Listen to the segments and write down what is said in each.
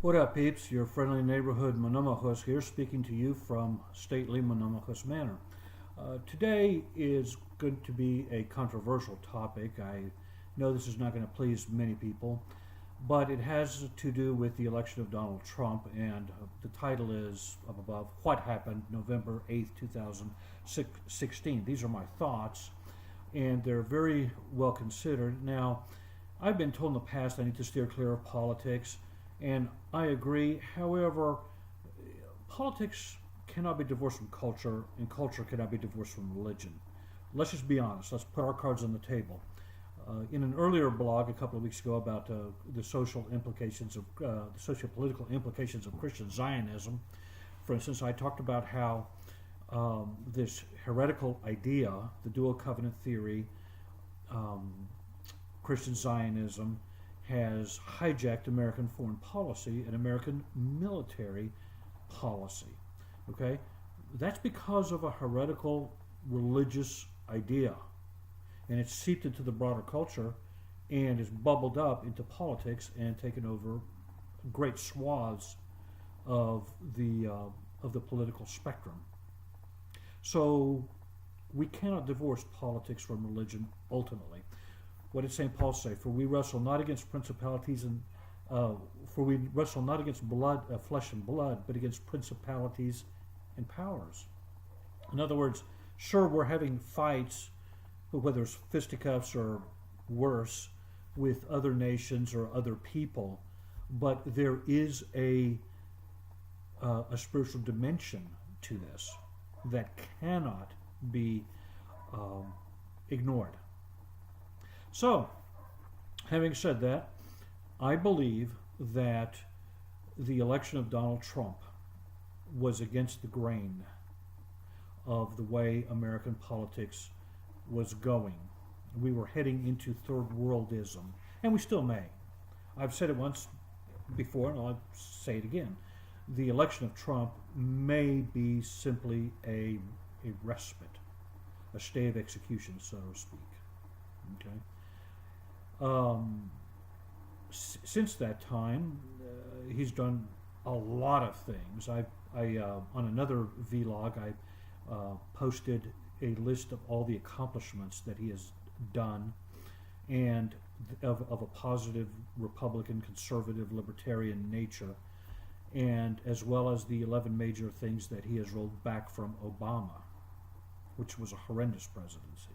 What up, peeps? Your friendly neighborhood Monomahus here, speaking to you from stately Monomahus Manor. Today is going to be a controversial topic. I know this is not going to please many people, but it has to do with the election of Donald Trump, and the title is up above, What Happened November 8th, 2016. These are my thoughts, and they're very well considered. Now, I've been told in the past I need to steer clear of politics, and I agree. However, politics cannot be divorced from culture, and culture cannot be divorced from religion. Let's just be honest. Let's put our cards on the table. In an earlier blog a couple of weeks ago about the social implications of the socio-political implications of Christian Zionism, for instance, I talked about how this heretical idea, the dual covenant theory, Christian Zionism, has hijacked American foreign policy and American military policy. Okay? That's because of a heretical religious idea. And it's seeped into the broader culture and is bubbled up into politics and taken over great swaths of the political spectrum. So we cannot divorce politics from religion ultimately. What did St. Paul say? For we wrestle not against principalities and for we wrestle not against flesh and blood, but against principalities and powers. In other words, sure, we're having fights, whether it's fisticuffs or worse, with other nations or other people, but there is a spiritual dimension to this that cannot be ignored. So, having said that, I believe that the election of Donald Trump was against the grain of the way American politics was going. We were heading into third worldism, and we still may. I've said it once before, and I'll say it again. The election of Trump may be simply a respite, a stay of execution, so to speak. Okay. Since that time, he's done a lot of things. I on another vlog, I posted a list of all the accomplishments that he has done, and of a positive Republican, conservative, libertarian nature, and as well as the 11 major things that he has rolled back from Obama, which was a horrendous presidency.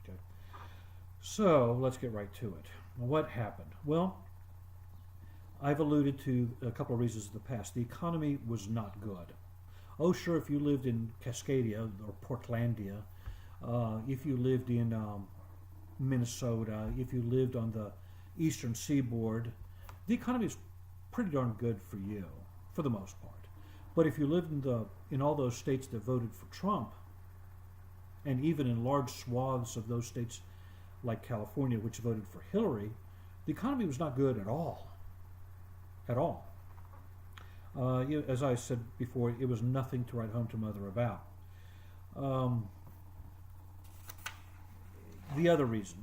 Okay. So let's get right to it. What happened? Well, I've alluded to a couple of reasons in the past. The economy was not good. Oh, sure, if you lived in Cascadia or Portlandia, if you lived in Minnesota, if you lived on the eastern seaboard, the economy is pretty darn good for you, for the most part. But if you lived in all those states that voted for Trump, and even in large swaths of those states like California, which voted for Hillary, the economy was not good at all. At all. As I said before, it was nothing to write home to mother about. The other reason,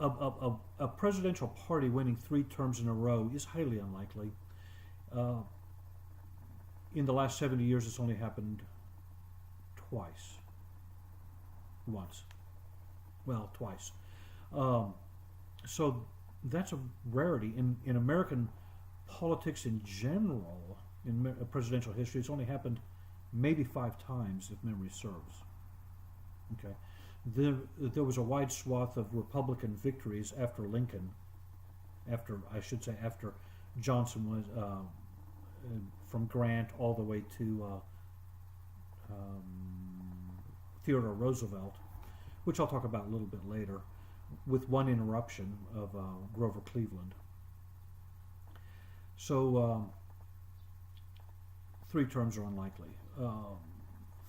a presidential party winning 3 terms in a row is highly unlikely. In the last 70 years, it's only happened twice. Once. Well, twice. So that's a rarity. In American politics in general, in presidential history, it's only happened maybe 5 times, if memory serves. Okay, there was a wide swath of Republican victories after Lincoln, after Johnson was from Grant all the way to Theodore Roosevelt, which I'll talk about a little bit later, with one interruption of Grover Cleveland. So 3 terms are unlikely.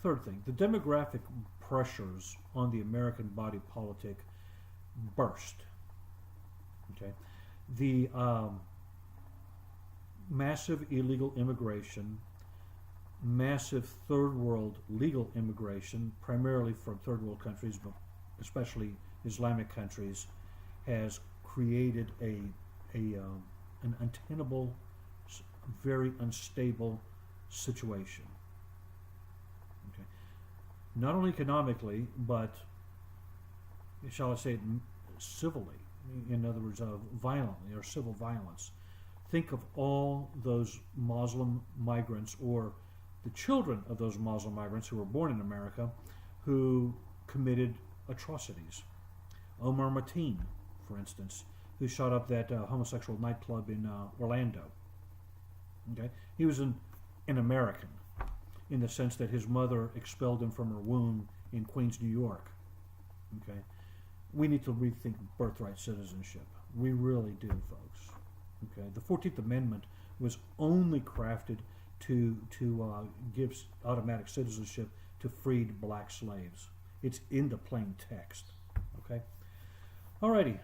Third thing, the demographic pressures on the American body politic burst. Okay, the massive illegal immigration, massive third world legal immigration, primarily from third world countries, but especially Islamic countries, has created an untenable very unstable situation. Okay. Not only economically, but shall I say it civilly, in other words, violently or civil violence. Think of all those Muslim migrants or the children of those Muslim migrants who were born in America who committed atrocities. Omar Mateen, for instance, who shot up that homosexual nightclub in Orlando. Okay, he was an American in the sense that his mother expelled him from her womb in Queens, New York. Okay, we need to rethink birthright citizenship. We really do, folks. Okay, the 14th Amendment was only crafted to give automatic citizenship to freed black slaves. It's in the plain text. Okay. Alrighty.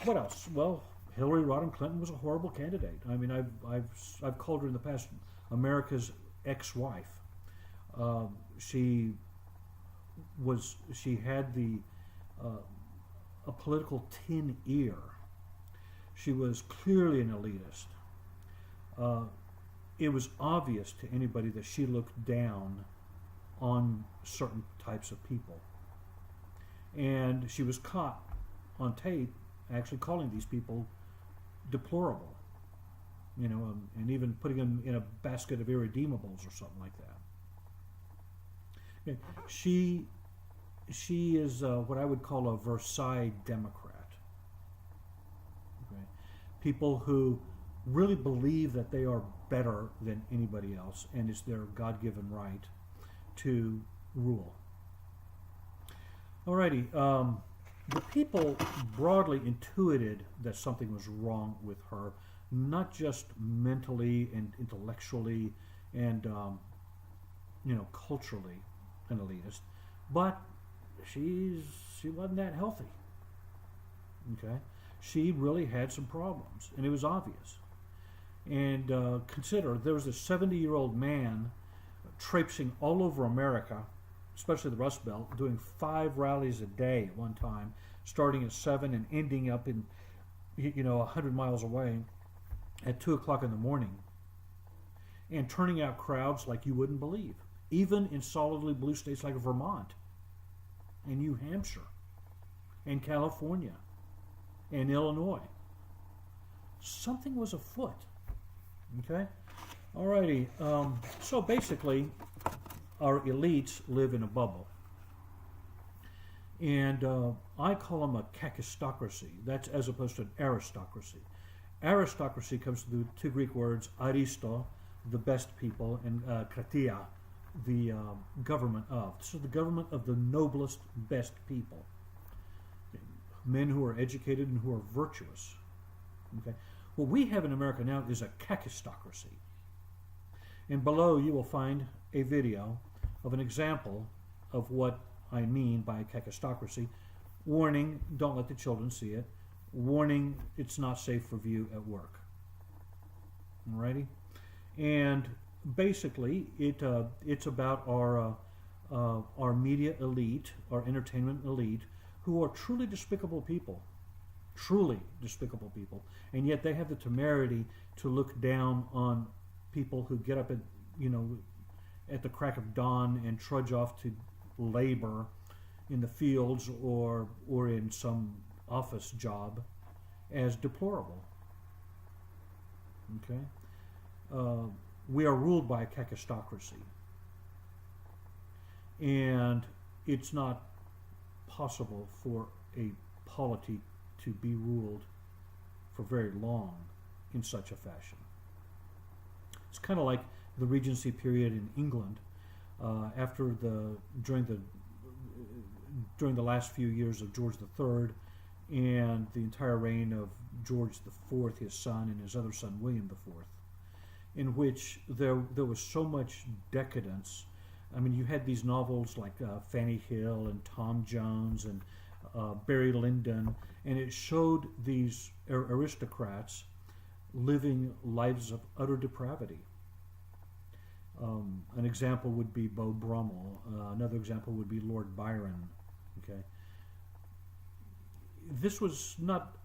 What else? Well, Hillary Rodham Clinton was a horrible candidate. I mean, I've called her in the past America's ex-wife. She had a political tin ear. She was clearly an elitist. It was obvious to anybody that she looked down on certain types of people. And she was caught on tape actually calling these people deplorable, and even putting them in a basket of irredeemables or something like that. Okay. She is what I would call a Versailles Democrat. Okay. People who really believe that they are better than anybody else, and it's their God-given right to rule. Alrighty, the people broadly intuited that something was wrong with her, not just mentally and intellectually and culturally an elitist, but she wasn't that healthy. Okay, she really had some problems, and it was obvious. And consider there was a 70-year-old man traipsing all over America, especially the Rust Belt, doing 5 rallies a day at one time, starting at 7 and ending up in 100 miles away at 2 o'clock in the morning, and turning out crowds like you wouldn't believe, even in solidly blue states like Vermont and New Hampshire and California and Illinois. Something was afoot. Okay? Alrighty. So basically, our elites live in a bubble. And I call them a kakistocracy. That's as opposed to an aristocracy. Aristocracy comes from the 2 Greek words aristo, the best people, and kratia, the government of. So the government of the noblest, best people. Men who are educated and who are virtuous. Okay? What we have in America now is a kakistocracy. And below you will find a video of an example of what I mean by kakistocracy. Warning, don't let the children see it. Warning, it's not safe for view at work. Alrighty? And basically, it's about our media elite, our entertainment elite, who are truly despicable people. Truly despicable people. And yet they have the temerity to look down on people who get up at the crack of dawn and trudge off to labor in the fields or in some office job as deplorable. Okay? We are ruled by a kakistocracy. And it's not possible for a polity to be ruled for very long in such a fashion. It's kind of like the Regency period in England during the last few years of George III and the entire reign of George IV, his son, and his other son, William IV, in which there was so much decadence. I mean, you had these novels like Fanny Hill and Tom Jones and Barry Lyndon, and it showed these aristocrats living lives of utter depravity. An example would be Beau Brummel. Another example would be Lord Byron. Okay, this was not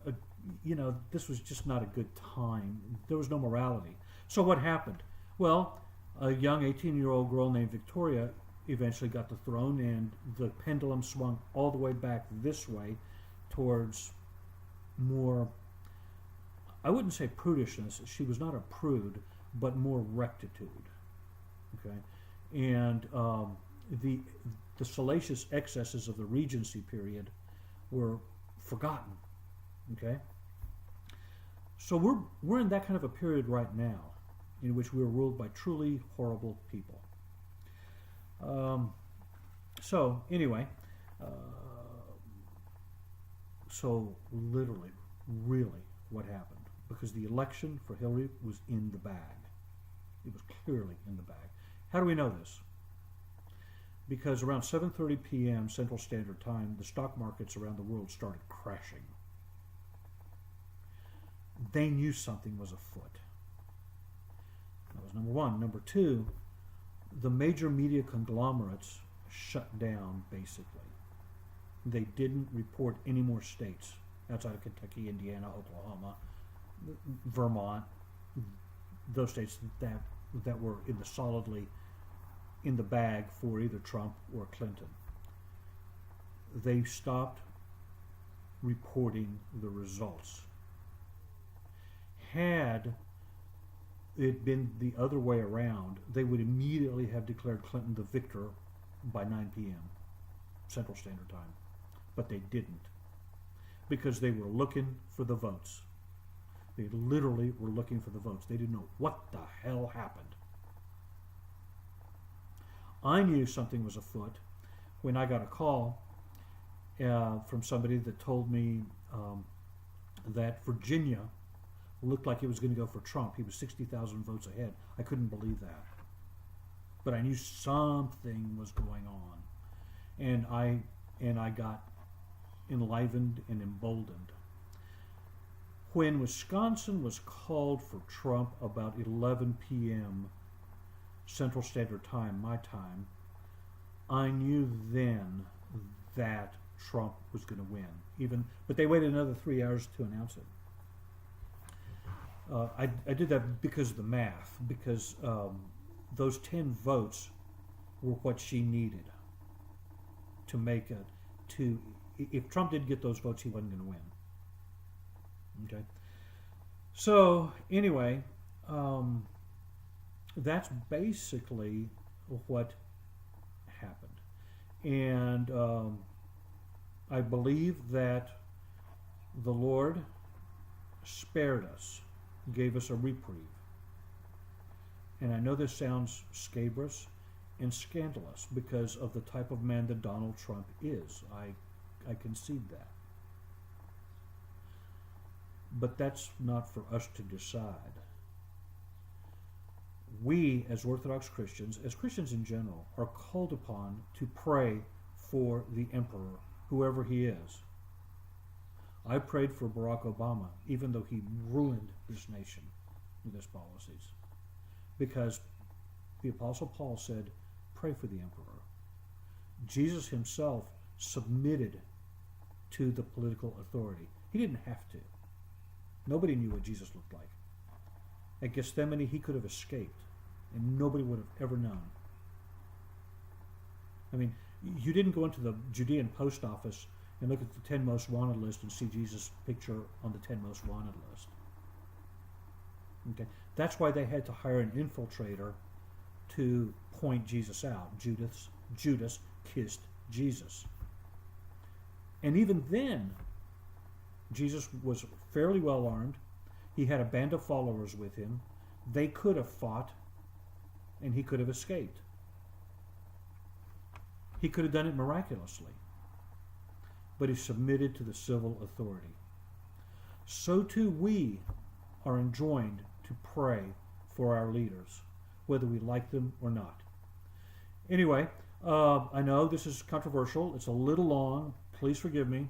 this was just not a good time. There was no morality. So what happened? Well, a young 18-year-old girl named Victoria eventually got the throne, and the pendulum swung all the way back this way towards more, I wouldn't say prudishness. She was not a prude, but more rectitude. Okay, and the salacious excesses of the Regency period were forgotten. Okay, so we're in that kind of a period right now, in which we are ruled by truly horrible people. So anyway, so literally, really, what happened? Because the election for Hillary was in the bag. It was clearly in the bag. How do we know this? Because around 7:30 p.m. Central Standard Time, the stock markets around the world started crashing. They knew something was afoot. That was number one. Number two, the major media conglomerates shut down, basically. They didn't report any more states outside of Kentucky, Indiana, Oklahoma, Vermont, those states that were solidly in the bag for either Trump or Clinton. They stopped reporting the results. Had it been the other way around, they would immediately have declared Clinton the victor by 9 p.m. Central Standard Time. But they didn't, because they were looking for the votes. They literally were looking for the votes. They didn't know what the hell happened. I knew something was afoot when I got a call from somebody that told me that Virginia looked like it was going to go for Trump. He was 60,000 votes ahead. I couldn't believe that. But I knew something was going on. And I got enlivened and emboldened. When Wisconsin was called for Trump about 11 p.m. Central Standard Time, my time, I knew then that Trump was going to win. But they waited another 3 hours to announce it. I did that because of the math, because those 10 votes were what she needed to make it. If Trump didn't get those votes, he wasn't going to win. Okay. So anyway, that's basically what happened, and I believe that the Lord spared us, gave us a reprieve. And I know this sounds scabrous and scandalous because of the type of man that Donald Trump is. I concede that. But that's not for us to decide. We, as Orthodox Christians, as Christians in general, are called upon to pray for the emperor, whoever he is. I prayed for Barack Obama, even though he ruined this nation with his policies. Because the Apostle Paul said, pray for the emperor. Jesus himself submitted to the political authority. He didn't have to. Nobody knew what Jesus looked like. At Gethsemane, he could have escaped, and nobody would have ever known. I mean, you didn't go into the Judean post office and look at the 10 most wanted list and see Jesus' picture on the 10 most wanted list. Okay, that's why they had to hire an infiltrator to point Jesus out. Judas kissed Jesus. And even then, Jesus was fairly well armed. He had a band of followers with him. They could have fought, and he could have escaped. He could have done it miraculously. But he submitted to the civil authority. So too we are enjoined to pray for our leaders, whether we like them or not. Anyway, I know this is controversial. It's a little long. Please forgive me.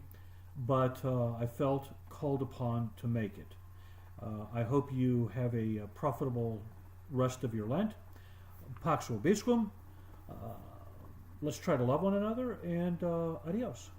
But I felt called upon to make it. I hope you have a profitable rest of your Lent. Pax Vobiscum. Let's try to love one another, and adios.